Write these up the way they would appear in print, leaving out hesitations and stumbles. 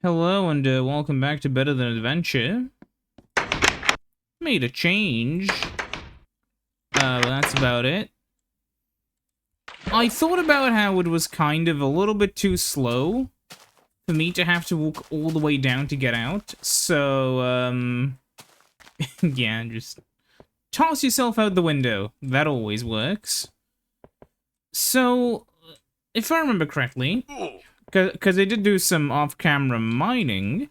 Hello and welcome back to Better Than Adventure. Made a change. But that's about it. I thought about how it was kind of a little bit too slow for me to have to walk all the way down to get out. So, yeah, just toss yourself out the window. That always works. So, if I remember correctly, because I did do some off-camera mining,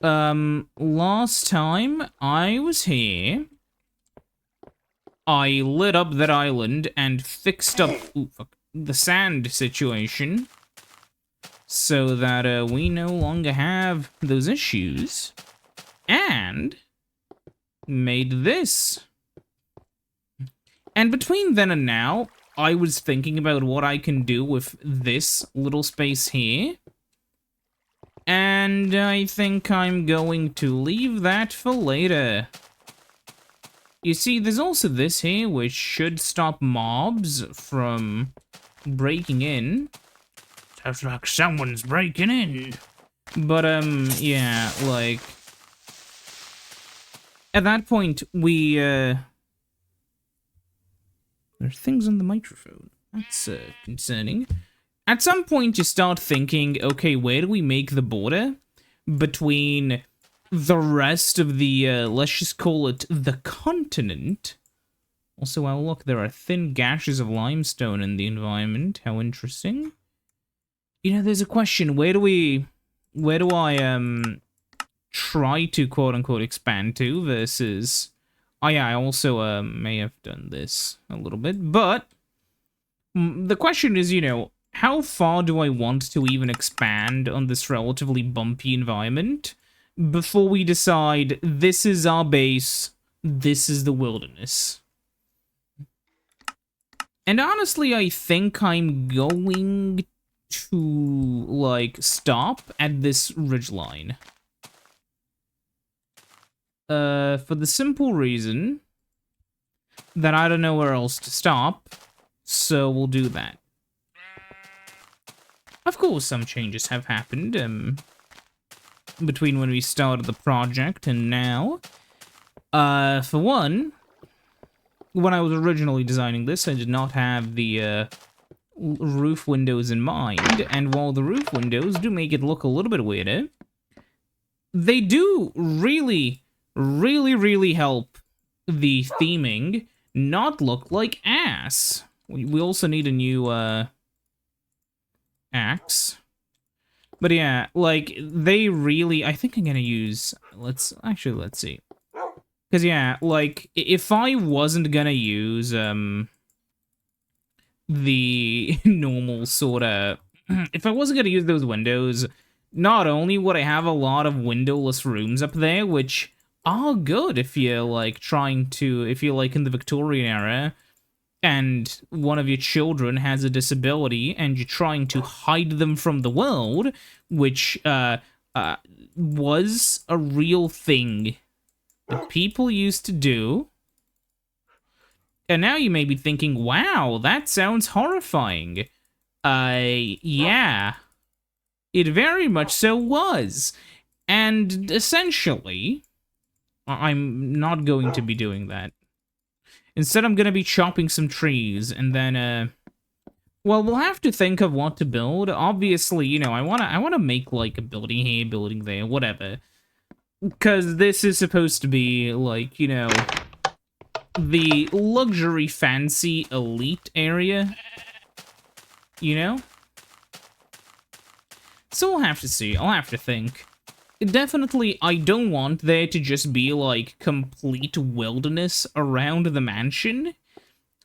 last time I was here, I lit up that island and fixed up the sand situation so that we no longer have those issues, and made this. And between then and now, I was thinking about what I can do with this little space here. And I think I'm going to leave that for later. You see, there's also this here, which should stop mobs from breaking in. Sounds like someone's breaking in. But, yeah, like... At that point, we, There's things on the microphone. That's, concerning. At some point, you start thinking, okay, where do we make the border between the rest of the, let's just call it the continent? Also, oh, look, there are thin gashes of limestone in the environment. How interesting. You know, there's a question, where do I, try to, quote-unquote, expand to versus... Oh yeah, I also may have done this a little bit, but the question is, you know, how far do I want to even expand on this relatively bumpy environment before we decide this is our base, this is the wilderness? And honestly, I think I'm going to, like, stop at this ridgeline. For the simple reason that I don't know where else to stop, so we'll do that. Of course, some changes have happened, between when we started the project and now. For one, when I was originally designing this, I did not have the, roof windows in mind, and while the roof windows do make it look a little bit weirder, they do really help the theming not look like ass. We also need a new, axe. But yeah, like, they really... I think I'm gonna use... Let's see. Because, yeah, like, if I wasn't gonna use, the normal sorta... if I wasn't gonna use those windows, not only would I have a lot of windowless rooms up there, which... are good if you're, like, if you're, like, in the Victorian era, and one of your children has a disability, and you're trying to hide them from the world, which, was a real thing that people used to do. And now you may be thinking, wow, that sounds horrifying. Yeah. It very much so was. And, essentially... I'm not going to be doing that. Instead, I'm going to be chopping some trees, and then, well, we'll have to think of what to build. Obviously, you know, I wanna make, like, a building here, building there, whatever. Because this is supposed to be, like, you know, the luxury, fancy, elite area. You know? So we'll have to see. I'll have to think. Definitely, I don't want there to just be, like, complete wilderness around the mansion.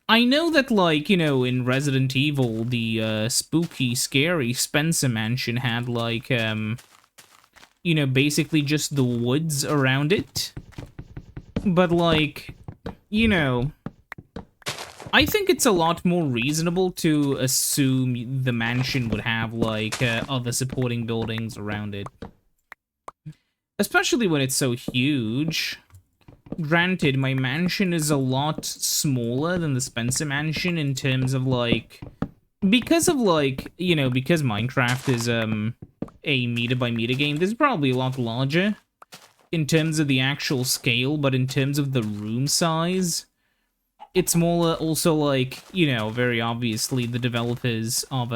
I know that, like, you know, in Resident Evil, the, spooky, scary Spencer mansion had, like, you know, basically just the woods around it. But, like, you know, I think it's a lot more reasonable to assume the mansion would have, like, other supporting buildings around it. Especially when it's so huge. Granted, my mansion is a lot smaller than the Spencer mansion in terms of, like... Because of, like, you know, because Minecraft is, a meter-by-meter game. This is probably a lot larger in terms of the actual scale, but in terms of the room size, it's more also like, you know, very obviously the developers of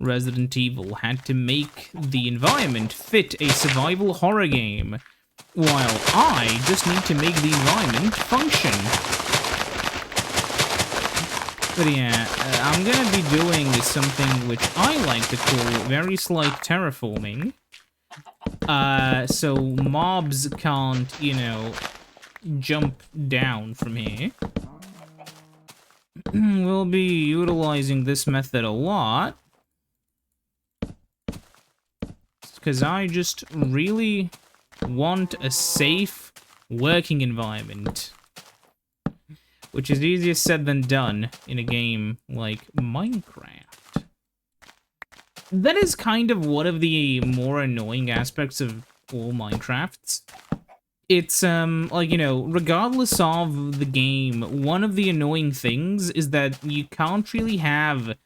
Resident Evil had to make the environment fit a survival horror game, while I just need to make the environment function. But yeah, I'm gonna be doing something which I like to call very slight terraforming. So mobs can't, you know, jump down from here. We'll be utilizing this method a lot, because I just really want a safe working environment, which is easier said than done in a game like Minecraft. That is kind of one of the more annoying aspects of all Minecrafts. It's, like, you know, regardless of the game, one of the annoying things is that you can't really have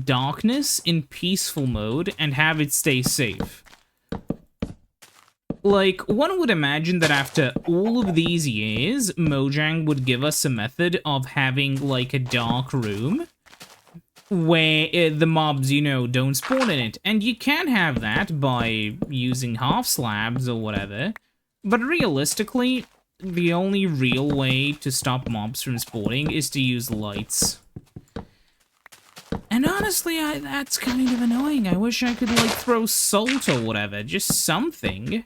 darkness in peaceful mode and have it stay safe. Like, one would imagine that after all of these years, Mojang would give us a method of having, like, a dark room where the mobs, you know, don't spawn in it. And you can have that by using half slabs or whatever. But realistically, the only real way to stop mobs from spawning is to use lights. And honestly, that's kind of annoying. I wish I could, like, throw salt or whatever, just something.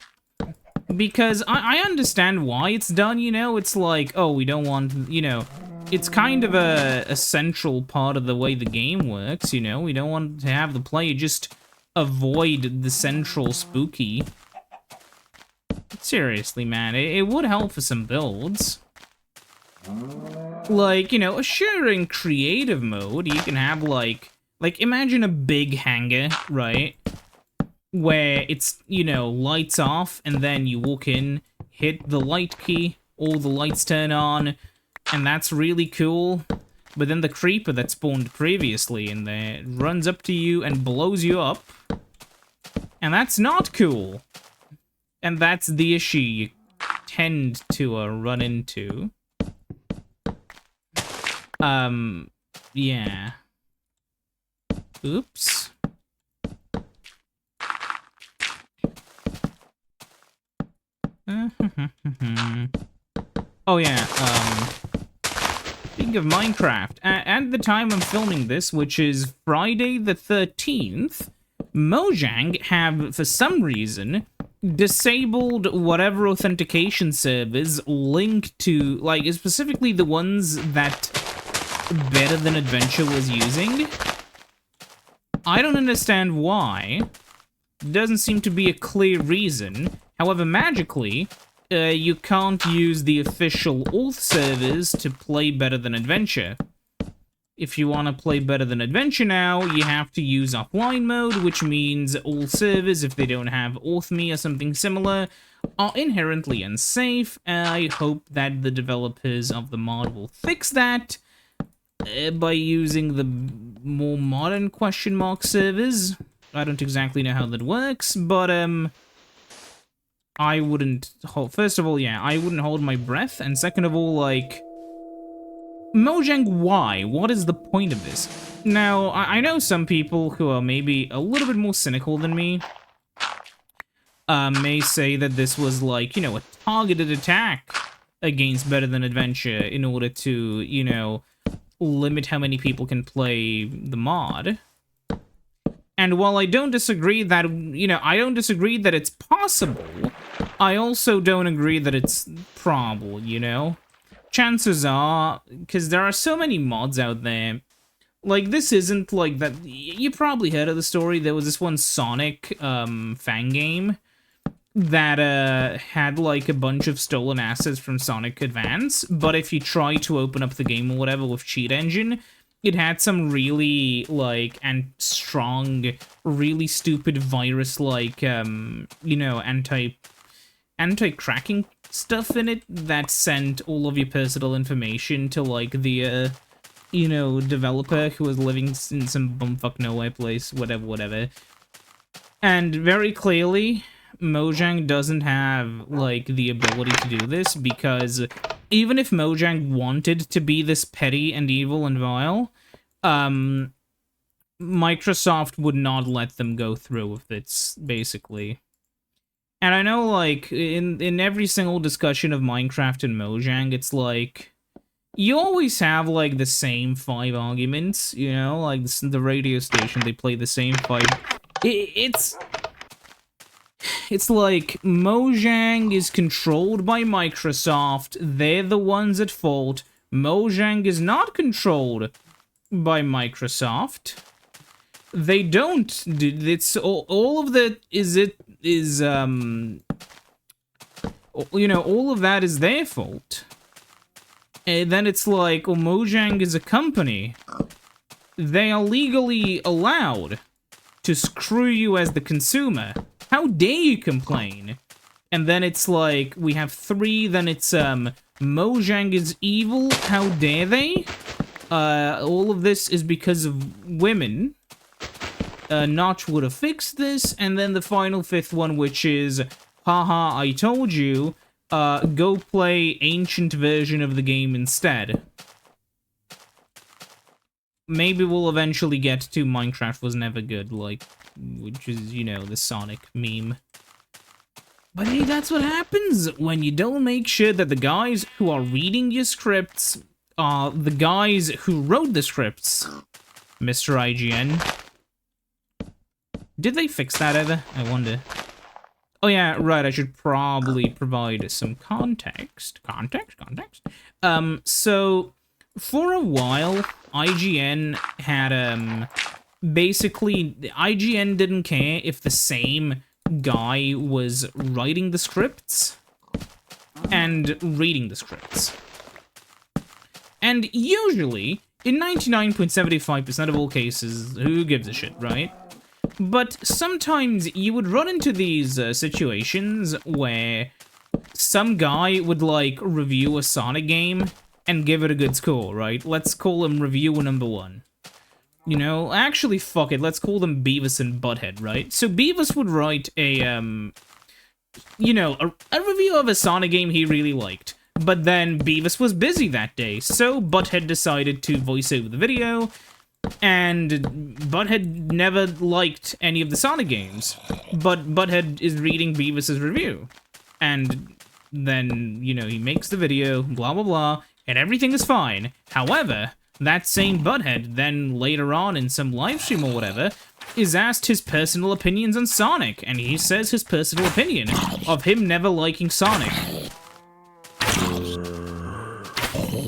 Because I understand why it's done, you know? It's like, oh, we don't want, you know... It's kind of a central part of the way the game works, you know? We don't want to have the player just avoid the central spooky. Seriously, man, it would help for some builds. Like, you know, sure, in creative mode, you can have, like, imagine a big hangar, right? Where it's, you know, lights off, and then you walk in, hit the light key, all the lights turn on, and that's really cool. But then the creeper that spawned previously in there runs up to you and blows you up, and that's not cool. And that's the issue you tend to run into. Yeah. Oops. Oh yeah, speaking of Minecraft, at the time I'm filming this, which is Friday the 13th, Mojang have, for some reason, disabled whatever authentication servers linked to, like, specifically the ones that Better Than Adventure was using. I don't understand why. Doesn't seem to be a clear reason. However, magically, you can't use the official auth servers to play Better Than Adventure. If you want to play Better Than Adventure now, you have to use offline mode, which means all servers, if they don't have auth.me or something similar, are inherently unsafe. I hope that the developers of the mod will fix that by using the more modern question mark servers. I don't exactly know how that works, but I wouldn't hold... First of all, yeah, I wouldn't hold my breath, and second of all, like... Mojang, why? What is the point of this? Now, I know some people who are maybe a little bit more cynical than me may say that this was, like, you know, a targeted attack against Better Than Adventure in order to, you know, limit how many people can play the mod. And while I don't disagree that, you know, I don't disagree that it's possible, I also don't agree that it's probable, you know? Chances are, because there are so many mods out there, like, this isn't like that. You probably heard of the story. There was this one Sonic fan game that had, like, a bunch of stolen assets from Sonic Advance, but if you try to open up the game or whatever with Cheat Engine, it had some really, like, and strong, really stupid virus-like, you know, anti-cracking stuff in it that sent all of your personal information to, like, the, you know, developer who was living in some bumfuck nowhere place, whatever. And very clearly, Mojang doesn't have, like, the ability to do this, because even if Mojang wanted to be this petty and evil and vile, Microsoft would not let them go through with it, basically. And I know, like, in every single discussion of Minecraft and Mojang, it's like, you always have, like, the same 5 arguments, you know? Like, the radio station, they play the same 5... It's like, Mojang is controlled by Microsoft, they're the ones at fault. Mojang is not controlled by Microsoft. They don't do... It's... All of that is... You know, all of that is their fault. And then it's like, well, Mojang is a company. They are legally allowed to screw you as the consumer. How dare you complain? And then it's like, we have 3, then it's, Mojang is evil, how dare they? All of this is because of women. Notch would have fixed this, and then the final 5th one, which is, haha, I told you, go play ancient version of the game instead. Maybe we'll eventually get to Minecraft was never good, like, which is, you know, the Sonic meme. But hey, that's what happens when you don't make sure that the guys who are reading your scripts are the guys who wrote the scripts, Mr. IGN. Did they fix that ever? I wonder. Oh yeah, right, I should probably provide some context. Context? So, for a while, IGN had, basically, IGN didn't care if the same guy was writing the scripts and reading the scripts. And usually, in 99.75% of all cases, who gives a shit, right? But sometimes you would run into these situations where some guy would, like, review a Sonic game and give it a good score, right? Let's call him reviewer number 1. You know, actually, fuck it, let's call them Beavis and Butthead, right? So Beavis would write a, you know, a review of a Sonic game he really liked. But then Beavis was busy that day, so Butthead decided to voice over the video, and Butthead never liked any of the Sonic games, but Butthead is reading Beavis's review. And then, you know, he makes the video, blah blah blah, and everything is fine. However, that same Butthead then later on in some livestream or whatever is asked his personal opinions on Sonic, and he says his personal opinion of him never liking Sonic.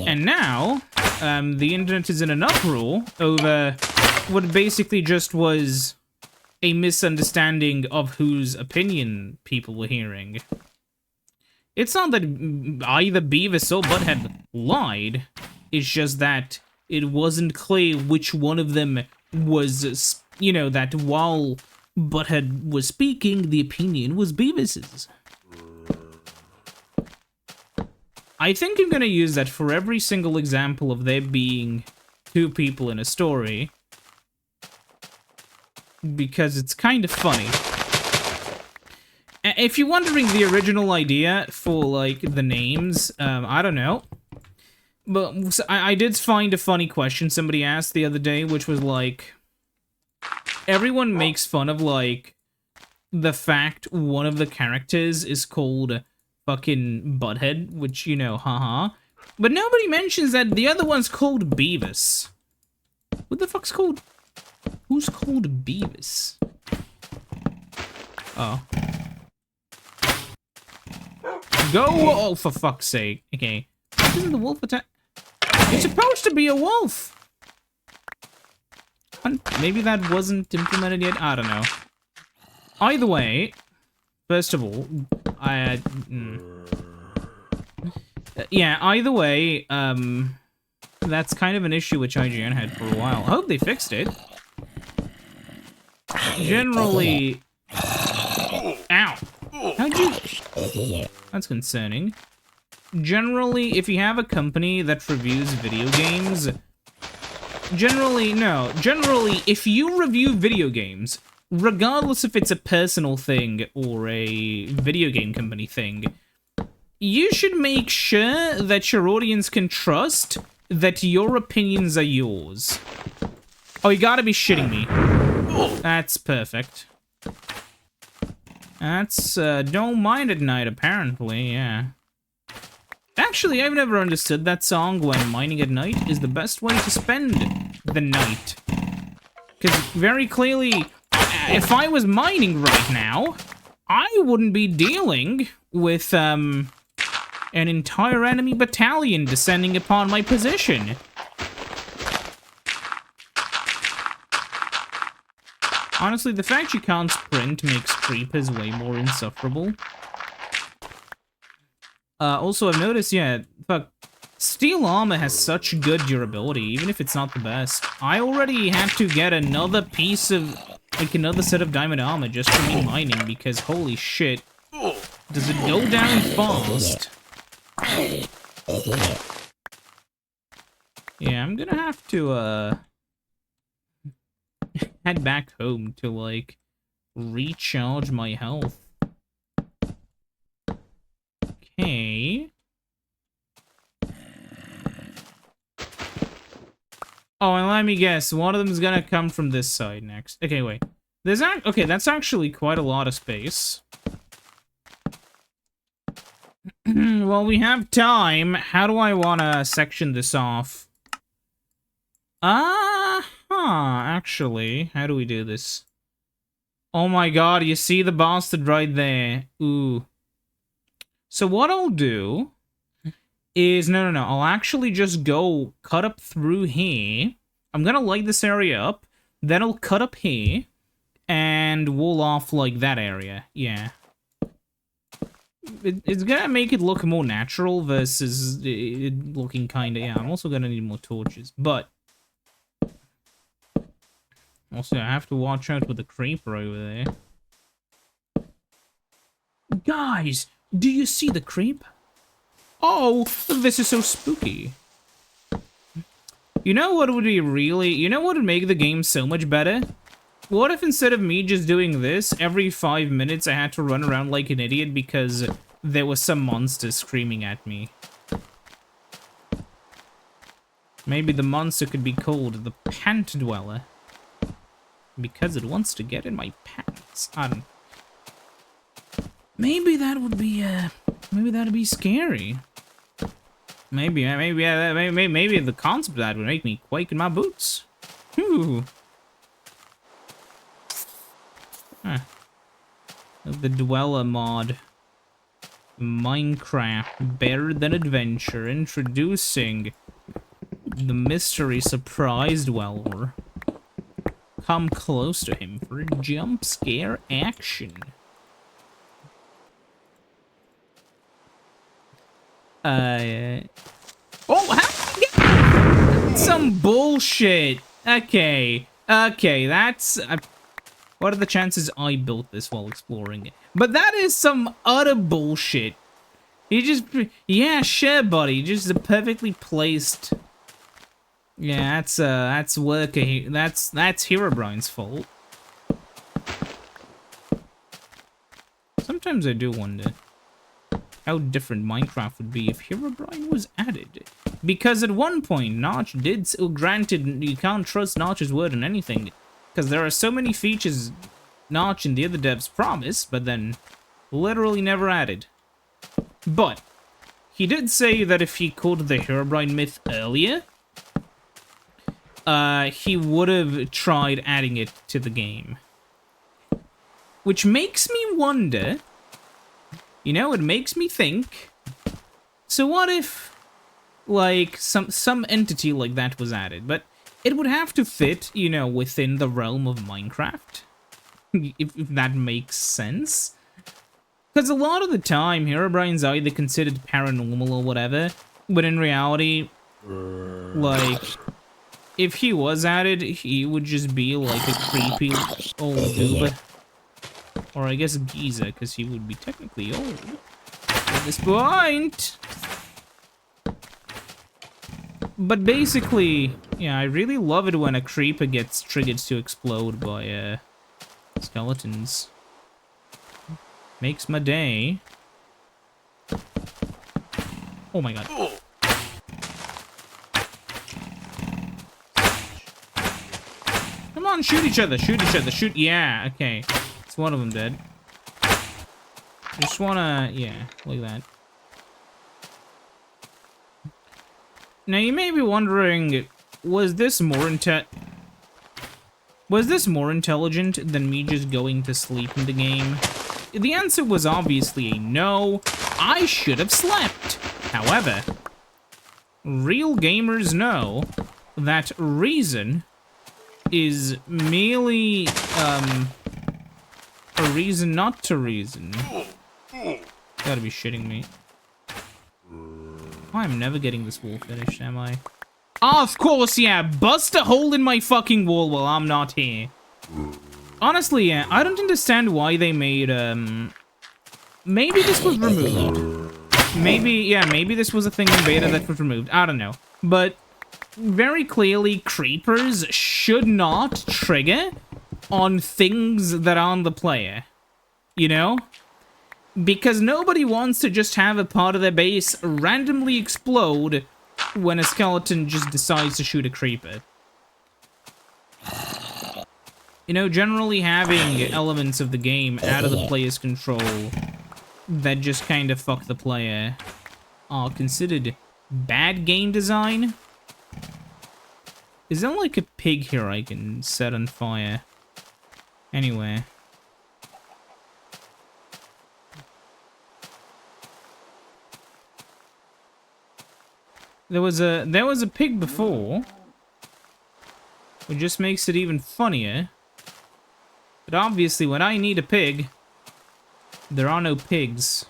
And now, the internet is in an uproar over what basically just was a misunderstanding of whose opinion people were hearing. It's not that either Beavis or Butthead lied, it's just that it wasn't clear which one of them was, you know, that while Butthead was speaking, the opinion was Beavis's. I think I'm gonna use that for every single example of there being 2 people in a story, because it's kind of funny. If you're wondering the original idea for, like, the names, I don't know. But I did find a funny question somebody asked the other day, which was like, everyone makes fun of, like, the fact one of the characters is called fucking Butthead, which, you know, haha. But nobody mentions that the other one's called Beavis. What the fuck's called? Who's called Beavis? Oh. Go! Oh, for fuck's sake. Okay. Isn't the wolf attack? It's supposed to be a wolf! Maybe that wasn't implemented yet? I don't know. Either way, first of all, yeah, either way, that's kind of an issue which IGN had for a while. I hope they fixed it. Generally... Ow! How'd you... That's concerning. Generally, if you have a company that reviews video games... Generally, if you review video games, regardless if it's a personal thing or a video game company thing, you should make sure that your audience can trust that your opinions are yours. Oh, you gotta be shitting me. That's perfect. That's, Don't Mind at Night, apparently, yeah. Actually, I've never understood that song when mining at night is the best way to spend the night. Because very clearly, if I was mining right now, I wouldn't be dealing with, an entire enemy battalion descending upon my position. Honestly, the fact you can't sprint makes creepers way more insufferable. Also, I've noticed, yeah, fuck, steel armor has such good durability, even if it's not the best. I already had to get another piece of, like, another set of diamond armor just for me mining, because holy shit, does it go down fast? Yeah, I'm gonna have to, head back home to, like, recharge my health. Okay. Oh, and let me guess, one of them is gonna come from this side next. Okay, wait. Okay, that's actually quite a lot of space. Well, we have time. How do I wanna section this off? Actually, how do we do this? Oh my god, you see the bastard right there. Ooh. So what I'll do is, no, I'll actually just go cut up through here. I'm gonna light this area up, then I'll cut up here, and wall off, like, that area. Yeah. It's gonna make it look more natural versus it looking kinda, yeah, I'm also gonna need more torches, but also, I have to watch out with the creeper over there. Guys, do you see the creep? Oh, this is so spooky. You know what would be really... You know what would make the game so much better? What if instead of me just doing this, every 5 minutes I had to run around like an idiot because there was some monster screaming at me? Maybe the monster could be called the Pant Dweller. Because it wants to get in my pants. I don't... Maybe that would be, maybe that'd be scary. Maybe the concept of that would make me quake in my boots. Whew. Huh. The Dweller mod. Minecraft Better Than Adventure. Introducing the mystery surprise dweller. Come close to him for jump scare action. Oh, how did I get some bullshit? Okay, that's... what are the chances I built this while exploring it? But that is some utter bullshit. You just... Yeah, sure, buddy. Just a perfectly placed... Yeah, that's worker... That's Herobrine's fault. Sometimes I do wonder how different Minecraft would be if Herobrine was added. Because at one point, Notch did... Granted, you can't trust Notch's word on anything, because there are so many features Notch and the other devs promised, but then literally never added. But he did say that if he caught the Herobrine myth earlier, he would have tried adding it to the game. Which makes me wonder, you know, it makes me think, so what if, like, some entity like that was added? But it would have to fit, you know, within the realm of Minecraft, if that makes sense. Because a lot of the time, Herobrine's either considered paranormal or whatever, but in reality, like, if he was added, he would just be like a creepy old goober. Or I guess geezer, because he would be technically old at this point. But basically, yeah, I really love it when a creeper gets triggered to explode by Skeletons. Makes my day. Oh my god. Come on, shoot each other, shoot each other, shoot. Yeah, okay. It's one of them dead. Just wanna, yeah, like that. Now you may be wondering, was this more intelligent than me just going to sleep in the game? The answer was obviously a no. I should have slept. However, real gamers know that reason is merely a reason not to reason. Gotta be shitting me. I'm never getting this wall finished, am I? Oh, of course, yeah. Bust a hole in my fucking wall while I'm not here. Honestly, yeah, I don't understand why they made, maybe this was removed. Maybe this was a thing in beta that was removed. I don't know. But very clearly, creepers should not trigger on things that are on the player. You know? Because nobody wants to just have a part of their base randomly explode when a skeleton just decides to shoot a creeper. You know, generally having elements of the game out of the player's control that just kind of fuck the player are considered bad game design. Is there like a pig here I can set on fire? Anyway. There was a pig before, which just makes it even funnier. But obviously, when I need a pig, there are no pigs.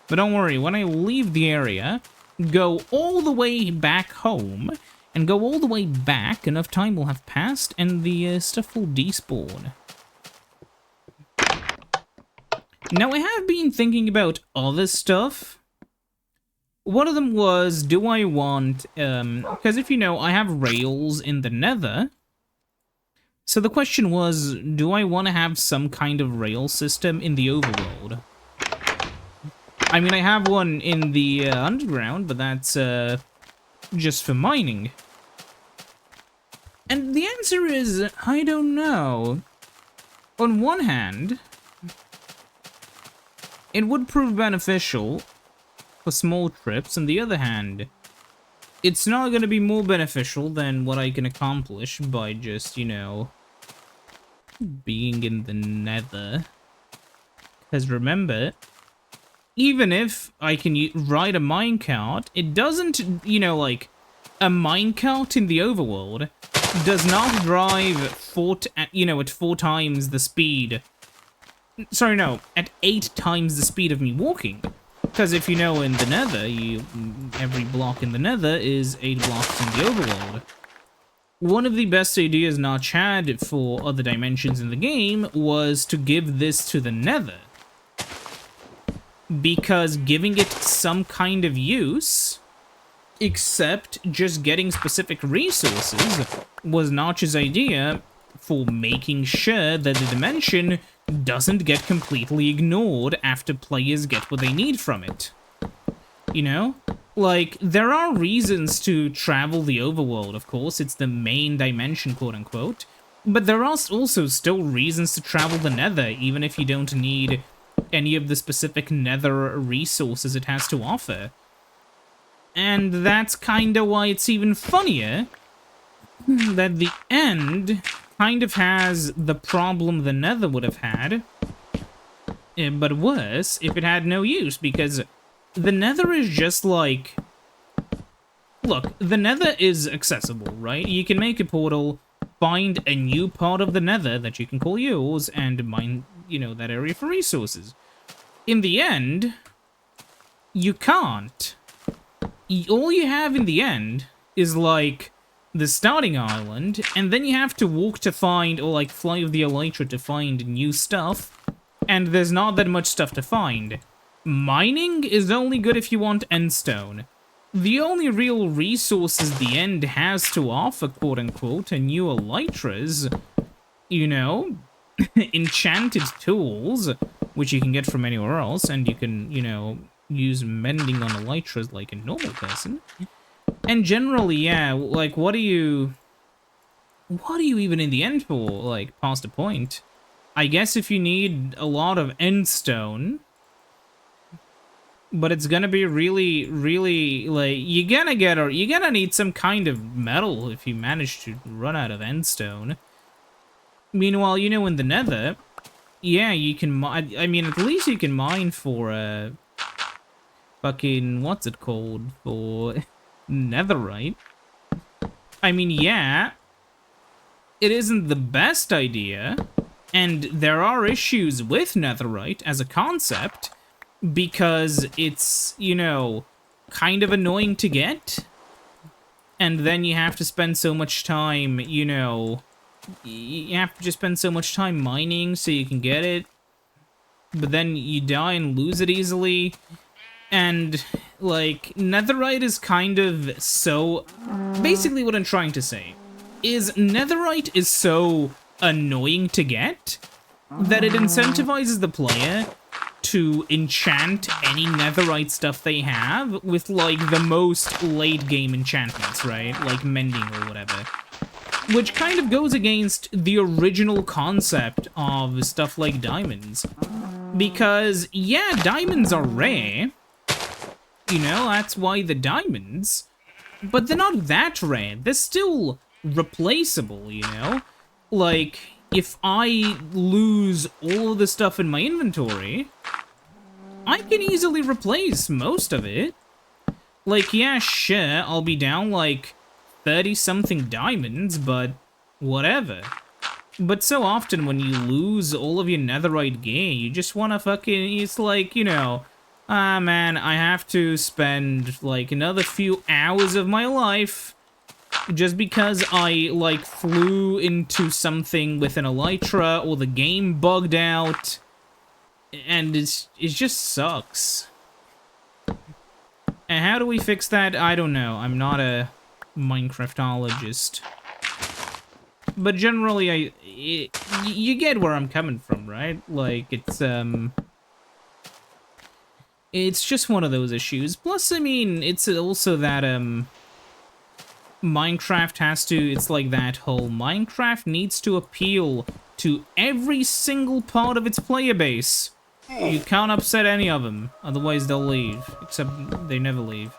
But don't worry, when I leave the area, go all the way back home, and go all the way back, enough time will have passed, and the stuff will despawn. Now, I have been thinking about other stuff. One of them was, do I want, because if you know, I have rails in the nether. So the question was, do I want to have some kind of rail system in the overworld? I mean, I have one in the underground, but that's just for mining. And the answer is, I don't know. On one hand, it would prove beneficial for small trips. On the other hand, it's not going to be more beneficial than what I can accomplish by just, you know, being in the nether. Because remember, even if I can ride a minecart, it doesn't, you know, like, a minecart in the overworld does not drive at 4 times the speed. Sorry, no, at 8 times the speed of me walking. Because if you know, in the nether, every block in the nether is 8 blocks in the overworld. One of the best ideas Notch had for other dimensions in the game was to give this to the nether. Because giving it some kind of use, except just getting specific resources, was Notch's idea for making sure that the dimension doesn't get completely ignored after players get what they need from it. You know? Like, there are reasons to travel the overworld, of course. It's the main dimension, quote-unquote. But there are also still reasons to travel the nether, even if you don't need any of the specific nether resources it has to offer. And that's kinda why it's even funnier that the end kind of has the problem the nether would have had, but worse if it had no use, because the nether is just like... Look, the nether is accessible, right? You can make a portal, find a new part of the nether that you can call yours, and mine, you know, that area for resources. In the end, you can't. All you have in the end is, like, the starting island, and then you have to walk to find, or, like, fly with the elytra to find new stuff, and there's not that much stuff to find. Mining is only good if you want endstone. the only real resources the end has to offer, quote-unquote, are new elytras, you know, enchanted tools, which you can get from anywhere else, and you can, you know, use mending on elytras like a normal person. And generally, yeah, like, what are you even in the end for, like, past a point? I guess if you need a lot of endstone, but it's gonna be really, really, like, you're gonna need some kind of metal if you manage to run out of endstone. Meanwhile, you know, in the nether, yeah, you can mine, I mean, at least you can mine for, fucking, what's it called, for netherite. I mean, yeah, it isn't the best idea, and there are issues with netherite as a concept, because it's, you know, kind of annoying to get, and then you have to spend so much time, you know, you have to just spend so much time mining so you can get it, but then you die and lose it easily, and, like, netherite is kind of so... Basically what I'm trying to say is netherite is so annoying to get that it incentivizes the player to enchant any netherite stuff they have with, like, the most late-game enchantments, right? Like mending or whatever. Which kind of goes against the original concept of stuff like diamonds. Because, yeah, diamonds are rare. You know, that's why the diamonds. But they're not that rare. They're still replaceable, you know? Like, if I lose all of the stuff in my inventory, I can easily replace most of it. Like, yeah, sure, I'll be down, like, 30-something diamonds, but whatever. But so often when you lose all of your netherite gear, you just wanna fucking, it's like, you know, ah, man, I have to spend, like, another few hours of my life just because I, like, flew into something with an elytra or the game bugged out, and it just sucks. And how do we fix that? I don't know. I'm not a Minecraftologist. But generally, you get where I'm coming from, right? Like, it's just one of those issues. Plus, I mean, it's also that, Minecraft has to, it's like that whole Minecraft needs to appeal to every single part of its player base. You can't upset any of them, otherwise they'll leave. Except they never leave.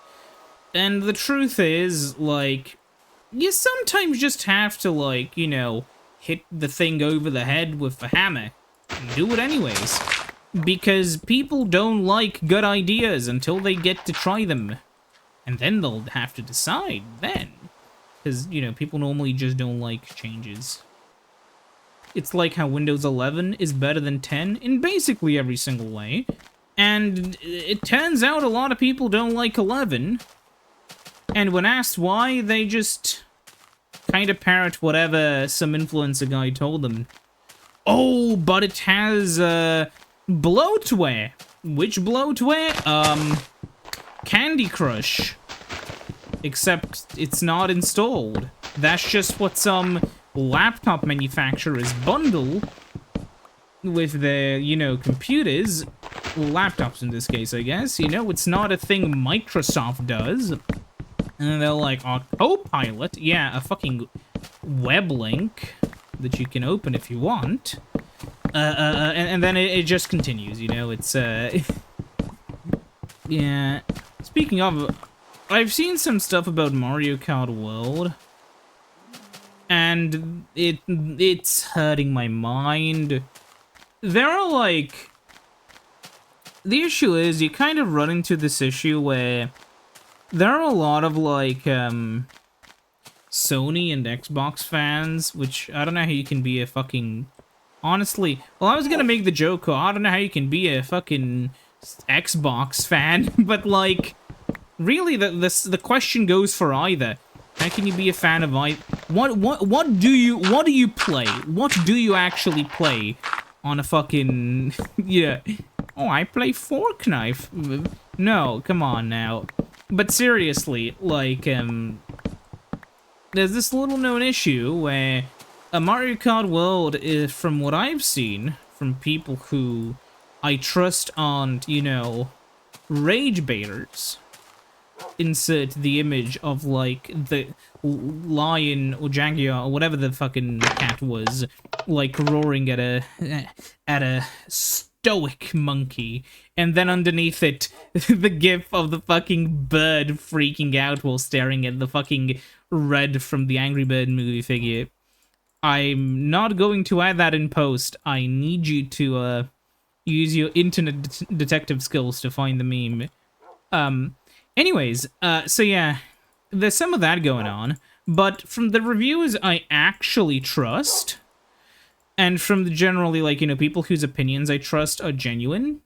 And the truth is, like, you sometimes just have to, like, you know, hit the thing over the head with a hammer. And do it anyways. Because people don't like good ideas until they get to try them. And then they'll have to decide then. Because, you know, people normally just don't like changes. It's like how Windows 11 is better than 10 in basically every single way. And it turns out a lot of people don't like 11. And when asked why, they just kind of parrot whatever some influencer guy told them. Oh, but it has, bloatware. Which bloatware? Candy Crush. Except it's not installed. That's just what some laptop manufacturers bundle with their, you know, computers. Laptops in this case, I guess. You know, it's not a thing Microsoft does. And they're like, oh, Copilot? Yeah, a fucking web link that you can open if you want. And then it just continues, you know, it's, yeah. Speaking of, I've seen some stuff about Mario Kart World, and it's hurting my mind. There are, like... The issue is, you kind of run into this issue where there are a lot of, like, Sony and Xbox fans, which I don't know how you can be a fucking... Honestly, well, I was gonna make the joke, I don't know how you can be a fucking Xbox fan, but, like, really, the question goes for either. How can you be a fan of either? What do you play? What do you actually play on a fucking... yeah. Oh, I play Fork Knife. No, come on now. But seriously, like, there's this little known issue where a Mario Kart World is, from what I've seen, from people who I trust aren't, you know, rage baiters. Insert the image of, like, the lion or jaguar or whatever the fucking cat was, like, roaring at a stoic monkey, and then underneath it, the gif of the fucking bird freaking out while staring at the fucking Red from the Angry Bird movie figure. I'm not going to add that in post. I need you to, use your internet detective skills to find the meme. Anyways, so yeah, there's some of that going on, but from the reviewers I actually trust, and from the generally, like, you know, people whose opinions I trust are genuine,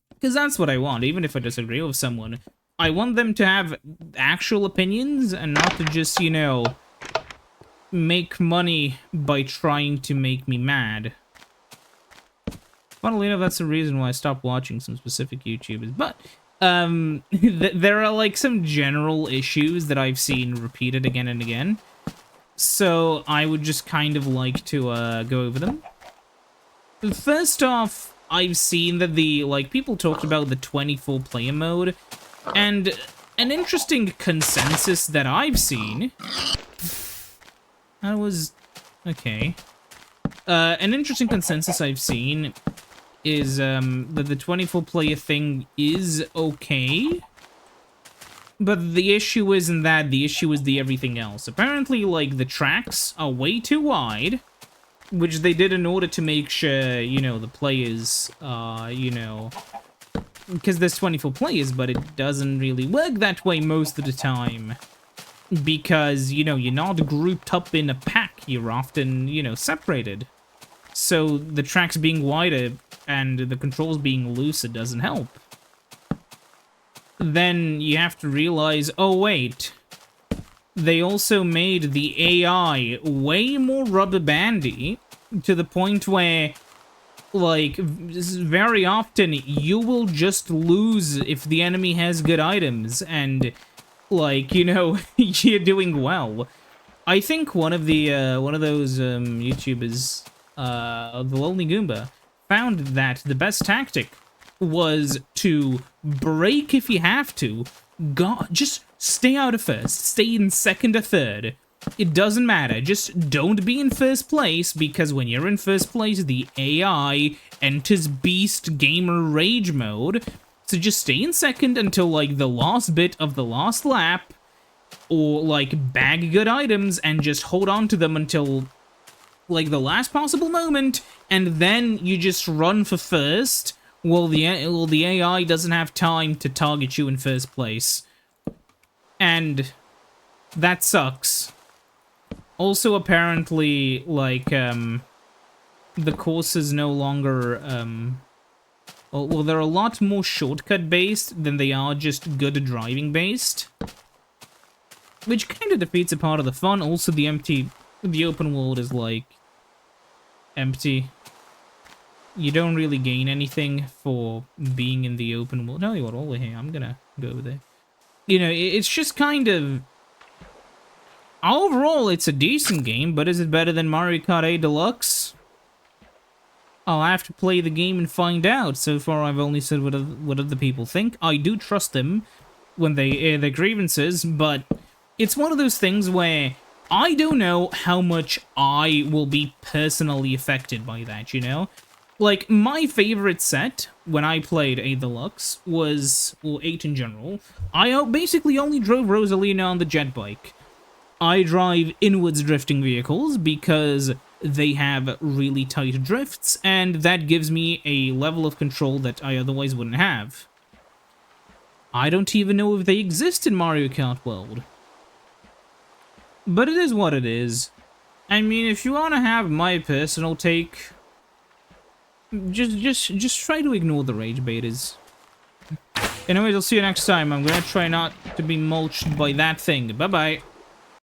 because that's what I want, even if I disagree with someone. I want them to have actual opinions, and not to just, you know, make money by trying to make me mad. Funnily enough, that's the reason why I stopped watching some specific YouTubers, but there are, like, some general issues that I've seen repeated again and again. So I would just kind of like to, go over them. First off, I've seen that people talked about the 24-player mode, and an interesting consensus that I've seen... That was... okay. An interesting consensus I've seen is that the 24-player thing is okay, but the issue isn't that, the issue is the everything else. Apparently, like, the tracks are way too wide, which they did in order to make sure, you know, the players, you know, because there's 24 players, but it doesn't really work that way most of the time, because, you know, you're not grouped up in a pack, you're often, you know, separated. So the tracks being wider and the controls being looser doesn't help. Then you have to realize, oh wait, they also made the AI way more rubber bandy, to the point where, like, very often you will just lose if the enemy has good items, and, like, you know, you're doing well. I think one of those YouTubers, the Lonely Goomba, found that the best tactic was to break if you have to. Just stay out of first, stay in second or third. It doesn't matter, just don't be in first place, because when you're in first place, the AI enters Beast Gamer Rage mode. So just stay in second until, like, the last bit of the last lap, or, like, bag good items and just hold on to them until, like, the last possible moment, and then you just run for first, while the AI doesn't have time to target you in first place. And that sucks. Also, apparently, like, the courses no longer, well, they're a lot more shortcut-based than they are just good driving-based. Which kind of defeats a part of the fun. Also, the open world is, like, empty. You don't really gain anything for being in the open world. Tell you what, over here, I'm gonna go over there. You know, it's just kind of... Overall, it's a decent game, but is it better than Mario Kart 8 Deluxe? I'll have to play the game and find out. So far, I've only said what other people think. I do trust them when they air their grievances, but it's one of those things where I don't know how much I will be personally affected by that, you know? Like, my favorite set, when I played 8 Deluxe, was, well, 8 in general. I basically only drove Rosalina on the jet bike. I drive inwards drifting vehicles because they have really tight drifts, and that gives me a level of control that I otherwise wouldn't have. I don't even know if they exist in Mario Kart World. But it is what it is. I mean, if you want to have my personal take, just try to ignore the rage baiters. Anyways, I'll see you next time. I'm gonna try not to be mulched by that thing. Bye-bye.